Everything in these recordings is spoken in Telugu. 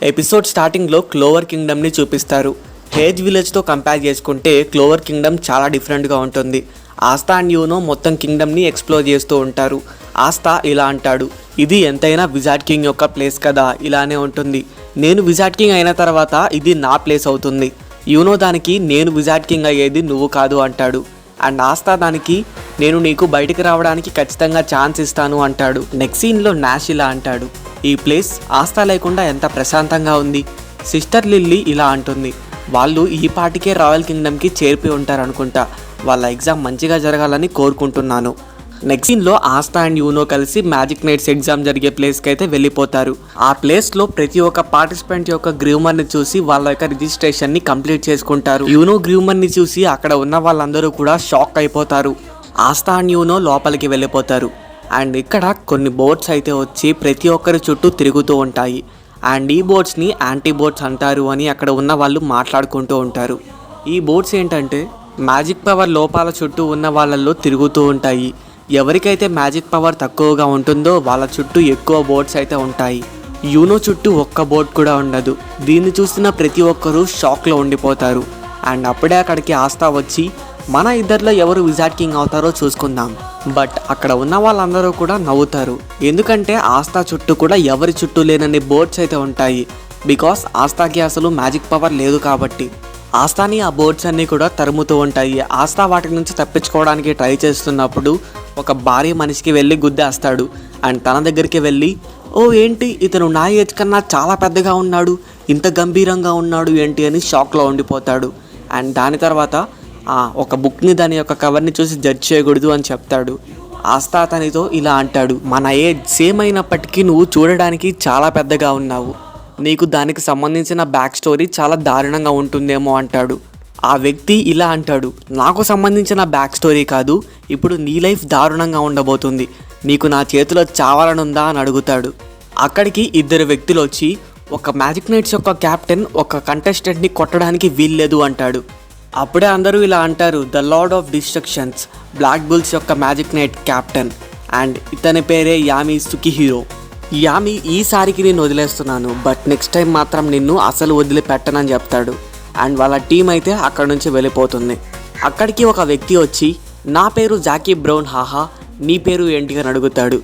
ఎపిసోడ్ స్టార్టింగ్లో క్లోవర్ కింగ్డమ్ని చూపిస్తారు. హేజ్ విలేజ్తో కంపేర్ చేసుకుంటే క్లోవర్ కింగ్డమ్ చాలా డిఫరెంట్గా ఉంటుంది. ఆస్తా అండ్ యూనో మొత్తం కింగ్డమ్ని ఎక్స్ప్లోర్ చేస్తూ ఉంటారు. ఆస్తా ఇలా అంటాడు, ఇది ఎంతైనా విజార్డ్ కింగ్ యొక్క ప్లేస్ కదా, ఇలానే ఉంటుంది. నేను విజార్డ్ కింగ్ అయిన తర్వాత ఇది నా ప్లేస్ అవుతుంది. యూనో దానికి నేను విజార్డ్ కింగ్ అయ్యేది నువ్వు కాదు అంటాడు. అండ్ ఆస్తా దానికి నేను నీకు బయటికి రావడానికి ఖచ్చితంగా ఛాన్స్ ఇస్తాను అంటాడు. నెక్స్ట్ సీన్లో నాష్ ఇలా అంటాడు, ఈ ప్లేస్ ఆస్తా లేకుండా ఎంత ప్రశాంతంగా ఉంది. సిస్టర్ లిల్లీ ఇలా అంటుంది, వాళ్ళు ఈ పాటికే రాయల్ కింగ్డమ్కి చేరిపోయి ఉంటారు అనుకుంటా. వాళ్ళ ఎగ్జామ్ మంచిగా జరగాలని కోరుకుంటున్నాను. నెక్స్ట్ సీన్లో ఆస్తా అండ్ యూనో కలిసి మ్యాజిక్ నైట్స్ ఎగ్జామ్ జరిగే ప్లేస్కి అయితే వెళ్ళిపోతారు. ఆ ప్లేస్లో ప్రతి ఒక్క పార్టిసిపెంట్ యొక్క గ్రూమర్ని చూసి వాళ్ళ యొక్క రిజిస్ట్రేషన్ని కంప్లీట్ చేసుకుంటారు. యూనో గ్రూమర్ని చూసి అక్కడ ఉన్న వాళ్ళందరూ కూడా షాక్ అయిపోతారు. ఆస్తా అండ్ యూనో లోపలికి వెళ్ళిపోతారు. అండ్ ఇక్కడ కొన్ని బోట్స్ అయితే వచ్చి ప్రతి ఒక్కరి చుట్టూ తిరుగుతూ ఉంటాయి. అండ్ ఈ బోట్స్ని యాంటీ బోట్స్ అంటారు అని అక్కడ ఉన్న వాళ్ళు మాట్లాడుకుంటూ ఉంటారు. ఈ బోట్స్ ఏంటంటే మ్యాజిక్ పవర్ లోపాల చుట్టూ ఉన్న వాళ్ళల్లో తిరుగుతూ ఉంటాయి. ఎవరికైతే మ్యాజిక్ పవర్ తక్కువగా ఉంటుందో వాళ్ళ చుట్టూ ఎక్కువ బోట్స్ అయితే ఉంటాయి. యూనో చుట్టూ ఒక్క బోట్ కూడా ఉండదు. దీన్ని చూసిన ప్రతి ఒక్కరూ షాక్లో ఉండిపోతారు. అండ్ అప్పుడే అక్కడికి ఆస్తా వచ్చి మన ఇద్దరిలో ఎవరు విజార్డ్ కింగ్ అవుతారో చూసుకుందాం. బట్ అక్కడ ఉన్న వాళ్ళందరూ కూడా నవ్వుతారు. ఎందుకంటే ఆస్తా చుట్టూ కూడా ఎవరి చుట్టూ లేనన్ని బోట్స్ అయితే ఉంటాయి. బికాస్ ఆస్తాకి అసలు మ్యాజిక్ పవర్ లేదు కాబట్టి. ఆస్తాని ఆ బోట్స్ అన్నీ కూడా తరుముతూ ఉంటాయి. ఆస్తా వాటి నుంచి తప్పించుకోవడానికి ట్రై చేస్తున్నప్పుడు ఒక భారీ మనిషికి వెళ్ళి గుద్దేస్తాడు. అండ్ తన దగ్గరికి వెళ్ళి, ఓ ఏంటి ఇతను నా ఏజ్ కన్నా చాలా పెద్దగా ఉన్నాడు, ఇంత గంభీరంగా ఉన్నాడు ఏంటి అని షాక్లో ఉండిపోతాడు. అండ్ దాని తర్వాత ఒక బుక్ని దాని యొక్క కవర్ని చూసి జడ్జ్ చేయకూడదు అని చెప్తాడు. ఆస్తా అతనితో ఇలా అంటాడు, మన ఏజ్ సేమ్ అయినప్పటికీ నువ్వు చూడడానికి చాలా పెద్దగా ఉన్నావు. నీకు దానికి సంబంధించిన బ్యాక్ స్టోరీ చాలా దారుణంగా ఉంటుందేమో అంటాడు. ఆ వ్యక్తి ఇలా అంటాడు, నాకు సంబంధించిన బ్యాక్ స్టోరీ కాదు, ఇప్పుడు నీ లైఫ్ దారుణంగా ఉండబోతుంది, నీకు నా చేతిలో చావాలనుందా అని అడుగుతాడు. అక్కడికి ఇద్దరు వ్యక్తులు వచ్చి, ఒక మ్యాజిక్ నైట్స్ యొక్క కెప్టెన్ ఒక కంటెస్టెంట్ని కొట్టడానికి వీల్లేదు అంటాడు. అప్పుడే అందరూ ఇలా అంటారు, the lord of destructions, black bulls యొక్క మ్యాజిక్ నైట్ కెప్టెన్, అండ్ ఇతని పేరే యామి సుకిహీరో. యామి ఈసారికి నేను వదిలేస్తున్నాను, బట్ నెక్స్ట్ టైం మాత్రం నిన్ను అసలు వదిలిపెట్టనని చెప్తాడు. అండ్ వాళ్ళ టీం అయితే అక్కడ నుంచి వెళ్ళిపోతుంది. అక్కడికి ఒక వ్యక్తి వచ్చి, నా పేరు జాకీ బ్రౌన్ హాహా, నీ పేరు ఏంటి అని అడుగుతాడు.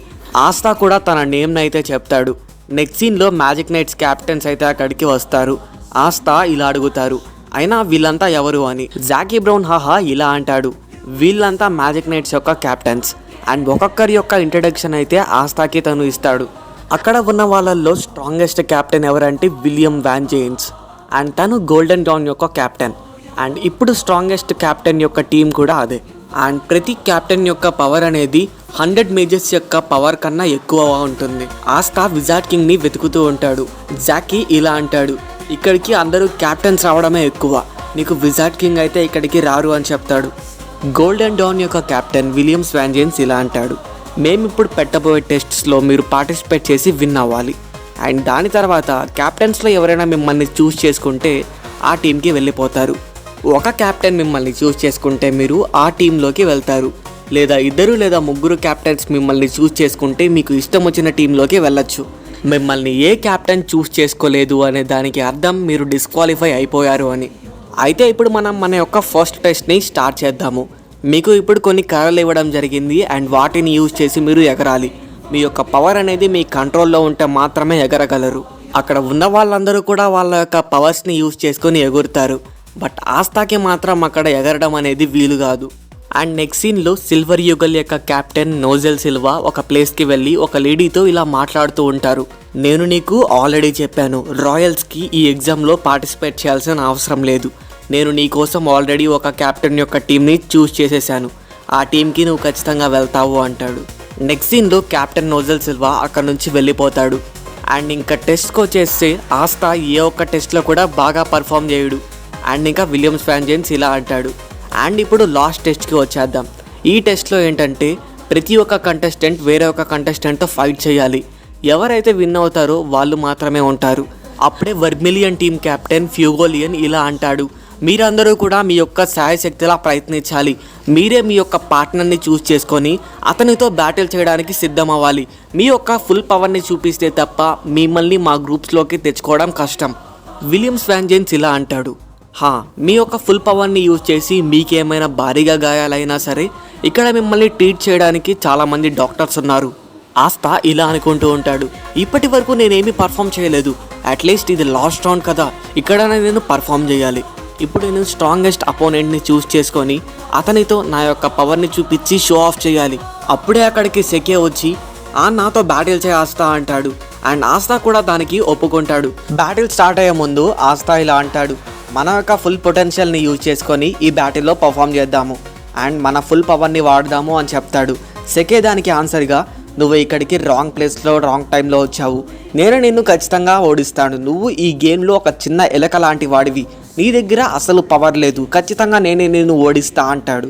ఆస్తా కూడా తన నేమ్ని అయితే చెప్తాడు. నెక్స్ట్ సీన్లో మ్యాజిక్ నైట్స్ క్యాప్టెన్స్ అయితే అక్కడికి వస్తారు. ఆస్తా ఇలా అడుగుతారు, అయినా వీళ్ళంతా ఎవరు అని. జాకీ బ్రౌన్ హాహా ఇలా అంటాడు, వీళ్ళంతా మ్యాజిక్ నైట్స్ యొక్క క్యాప్టెన్స్. అండ్ ఒక్కొక్కరి యొక్క ఇంట్రడక్షన్ అయితే ఆస్తాకి తను ఇస్తాడు. అక్కడ ఉన్న వాళ్ళల్లో స్ట్రాంగెస్ట్ క్యాప్టెన్ ఎవరంటే విలియం వ్యాన్ జేమ్స్. అండ్ తను గోల్డెన్ డాన్ యొక్క క్యాప్టెన్. అండ్ ఇప్పుడు స్ట్రాంగెస్ట్ క్యాప్టెన్ యొక్క టీం కూడా అదే. అండ్ ప్రతి క్యాప్టెన్ యొక్క పవర్ అనేది 100 మేజర్స్ యొక్క పవర్ కన్నా ఎక్కువగా ఉంటుంది. ఆస్తా విజార్డ్ కింగ్ని వెతుకుతూ ఉంటాడు. జాకీ ఇలా అంటాడు, ఇక్కడికి అందరూ క్యాప్టెన్స్ రావడమే ఎక్కువ, నీకు విజార్డ్ కింగ్ అయితే ఇక్కడికి రారు అని చెప్తాడు. గోల్డెన్ డాన్ యొక్క క్యాప్టెన్ విలియం వ్యాన్ జేమ్స్ ఇలా అంటాడు, మేమిప్పుడు పెట్టబోయే టెస్ట్స్లో మీరు పార్టిసిపేట్ చేసి విన్ అవ్వాలి. అండ్ దాని తర్వాత క్యాప్టెన్స్లో ఎవరైనా మిమ్మల్ని చూస్ చేసుకుంటే ఆ టీంకి వెళ్ళిపోతారు. ఒక క్యాప్టెన్ మిమ్మల్ని చూస్ చేసుకుంటే మీరు ఆ టీంలోకి వెళ్తారు. లేదా 2 లేదా 3 క్యాప్టెన్స్ మిమ్మల్ని చూస్ చేసుకుంటే మీకు ఇష్టం వచ్చిన టీంలోకి వెళ్ళొచ్చు. మిమ్మల్ని ఏ క్యాప్టెన్ చూస్ చేసుకోలేదు అనే దానికి అర్థం మీరు డిస్క్వాలిఫై అయిపోయారు అని. అయితే ఇప్పుడు మనం మన యొక్క ఫస్ట్ టెస్ట్ని స్టార్ట్ చేద్దాము. మీకు ఇప్పుడు కొన్ని కర్రలు ఇవ్వడం జరిగింది. అండ్ వాటిని యూజ్ చేసి మీరు ఎగరాలి. మీ యొక్క పవర్ అనేది మీ కంట్రోల్లో ఉంటే మాత్రమే ఎగరగలరు. అక్కడ ఉన్న వాళ్ళందరూ కూడా వాళ్ళ యొక్క పవర్స్ని యూజ్ చేసుకొని ఎగురుతారు. బట్ ఆస్తాకి మాత్రం అక్కడ ఎగరడం అనేది వీలు కాదు. అండ్ నెక్స్ట్ సీన్లో సిల్వర్ యుగల్ యొక్క క్యాప్టెన్ నోజెల్ సిల్వా ఒక ప్లేస్కి వెళ్ళి ఒక లేడీతో ఇలా మాట్లాడుతూ ఉంటారు, నేను నీకు ఆల్రెడీ చెప్పాను, రాయల్స్కి ఈ ఎగ్జామ్లో పార్టిసిపేట్ చేయాల్సిన అవసరం లేదు. నేను నీ కోసం ఆల్రెడీ ఒక క్యాప్టెన్ యొక్క టీంని చూస్ చేసేసాను. ఆ టీంకి నువ్వు ఖచ్చితంగా వెళ్తావు అంటాడు. నెక్స్ట్ సీన్లో క్యాప్టెన్ నోజెల్ సిల్వా అక్కడ నుంచి వెళ్ళిపోతాడు. అండ్ ఇంకా టెస్ట్కి వచ్చేస్తే ఆస్తా ఏ ఒక్క టెస్ట్లో కూడా బాగా పర్ఫామ్ చేయడు. అండ్ ఇంకా విలియం వ్యాన్ జేమ్స్ ఇలా అంటాడు. అండ్ ఇప్పుడు లాస్ట్ టెస్ట్కి వచ్చేద్దాం. ఈ టెస్ట్లో ఏంటంటే ప్రతి ఒక్క కంటెస్టెంట్ వేరే ఒక కంటెస్టెంట్తో ఫైట్ చేయాలి. ఎవరైతే విన్ అవుతారో వాళ్ళు మాత్రమే ఉంటారు. అప్పుడే వర్మిలియన్ టీం క్యాప్టెన్ ఫ్యూగోలియన్ ఇలా అంటాడు, మీరందరూ కూడా మీ యొక్క శాయశక్తిలా ప్రయత్నించాలి. మీరే మీ యొక్క పార్ట్నర్ని చూస్ చేసుకొని అతనితో బ్యాటిల్ చేయడానికి సిద్ధం అవ్వాలి. మీ యొక్క ఫుల్ పవర్ని చూపిస్తే తప్ప మిమ్మల్ని మా గ్రూప్స్లోకి తెచ్చుకోవడం కష్టం. విలియం స్వాంజెన్స్ ఇలా అంటాడు, మీ యొక్క ఫుల్ పవర్ని యూజ్ చేసి మీకేమైనా భారీగా గాయాలైనా సరే ఇక్కడ మిమ్మల్ని ట్రీట్ చేయడానికి చాలామంది డాక్టర్స్ ఉన్నారు. ఆస్తా ఇలా అనుకుంటూ ఉంటాడు, ఇప్పటి వరకు నేనేమీ పర్ఫామ్ చేయలేదు, అట్లీస్ట్ ఇది లాస్ట్ రౌండ్ కదా, ఇక్కడ నేను పర్ఫామ్ చేయాలి. ఇప్పుడు నేను స్ట్రాంగెస్ట్ అపోనెంట్ని చూస్ చేసుకొని అతనితో నా యొక్క పవర్ని చూపించి షో ఆఫ్ చేయాలి. అప్పుడే అక్కడికి సెకే వచ్చి నాతో బ్యాటిల్ చేయ ఆస్తా అంటాడు. అండ్ ఆస్తా కూడా దానికి ఒప్పుకుంటాడు. బ్యాటిల్ స్టార్ట్ అయ్యే ముందు ఆస్తా ఇలా అంటాడు, మన యొక్క ఫుల్ పొటెన్షియల్ని యూజ్ చేసుకొని ఈ బ్యాటిల్లో పర్ఫామ్ చేద్దాము అండ్ మన ఫుల్ పవర్ని వాడదాము అని చెప్తాడు. సెకే దానికి ఆన్సర్గా, నువ్వు ఇక్కడికి రాంగ్ ప్లేస్లో రాంగ్ టైంలో వచ్చావు, నేను నిన్ను ఖచ్చితంగా ఓడిస్తాను, నువ్వు ఈ గేమ్లో ఒక చిన్న ఎలక లాంటి వాడివి, నీ దగ్గర అసలు పవర్ లేదు, ఖచ్చితంగా నేనే నిన్ను ఓడిస్తా అంటాడు.